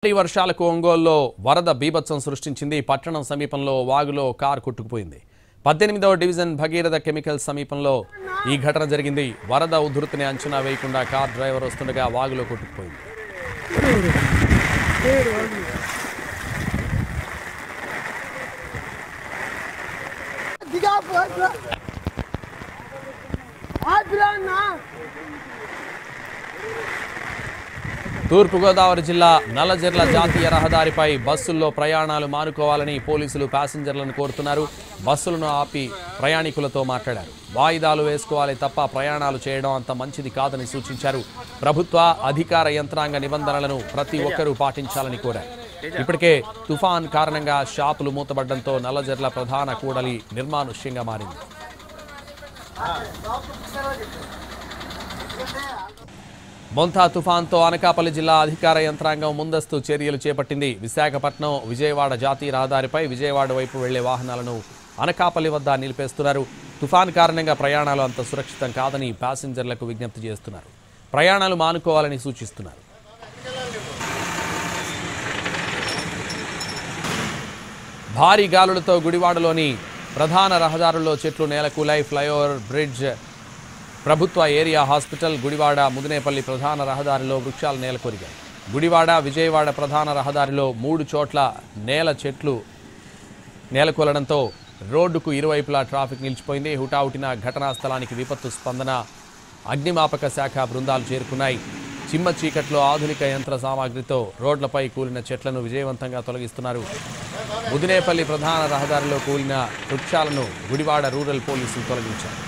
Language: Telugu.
భారీ వర్షాలకు ఒంగోలులో వరద బీభత్సం సృష్టించింది. పట్టణం సమీపంలో వాగులో కారు కొట్టుకుపోయింది. 18వ డివిజన్ భగీరథ కెమికల్స్ సమీపంలో ఈ ఘటన జరిగింది. వరద ఉధృతిని అంచనా వేయకుండా కార్ డ్రైవర్ వస్తుండగా వాగులో కొట్టుకుపోయింది. తూర్పుగోదావరి జిల్లా నల్లజర్ల జాతీయ రహదారిపై బస్సుల్లో ప్రయాణాలు మానుకోవాలని పోలీసులు ప్యాసింజర్లను కోరుతున్నారు. బస్సులను ఆపి ప్రయాణికులతో మాట్లాడారు. వాయిదాలు వేసుకోవాలి తప్ప ప్రయాణాలు చేయడం అంత మంచిది కాదని సూచించారు. ప్రభుత్వ అధికార యంత్రాంగ నిబంధనలను ప్రతి ఒక్కరూ పాటించాలని కోరారు. ఇప్పటికే తుఫాన్ కారణంగా షాపులు మూతపడడంతో నల్లజర్ల ప్రధాన కూడలి నిర్మానుష్యంగా మారింది. మొంతా తుఫాన్తో అనకాపల్లి జిల్లా అధికార యంత్రాంగం ముందస్తు చర్యలు చేపట్టింది. విశాఖపట్నం విజయవాడ జాతీయ రహదారిపై విజయవాడ వైపు వెళ్లే వాహనాలను అనకాపల్లి వద్ద నిలిపేస్తున్నారు. తుఫాన్ కారణంగా ప్రయాణాలు అంత సురక్షితం కాదని ప్యాసింజర్లకు విజ్ఞప్తి చేస్తున్నారు. ప్రయాణాలు మానుకోవాలని సూచిస్తున్నారు. భారీ గాలులతో గుడివాడలోని ప్రధాన రహదారుల్లో చెట్లు నేలకూలాయి. ఫ్లైఓవర్ బ్రిడ్జ్, ప్రభుత్వ ఏరియా హాస్పిటల్, గుడివాడ ముదినేపల్లి ప్రధాన రహదారిలో వృక్షాలు నేలకొరిగాయి. గుడివాడ విజయవాడ ప్రధాన రహదారిలో 3 చోట్ల చెట్లు నేలకొలడంతో రోడ్డుకు ఇరువైపులా ట్రాఫిక్ నిలిచిపోయింది. హుటాహుటిన ఘటనా స్థలానికి విపత్తు స్పందన అగ్నిమాపక శాఖ బృందాలు చేరుకున్నాయి. చిమ్మ చీకట్లో ఆధునిక యంత్ర సామాగ్రితో రోడ్లపై కూలిన చెట్లను విజయవంతంగా తొలగిస్తున్నారు. ముదినేపల్లి ప్రధాన రహదారిలో కూలిన వృక్షాలను గుడివాడ రూరల్ పోలీసులు తొలగించారు.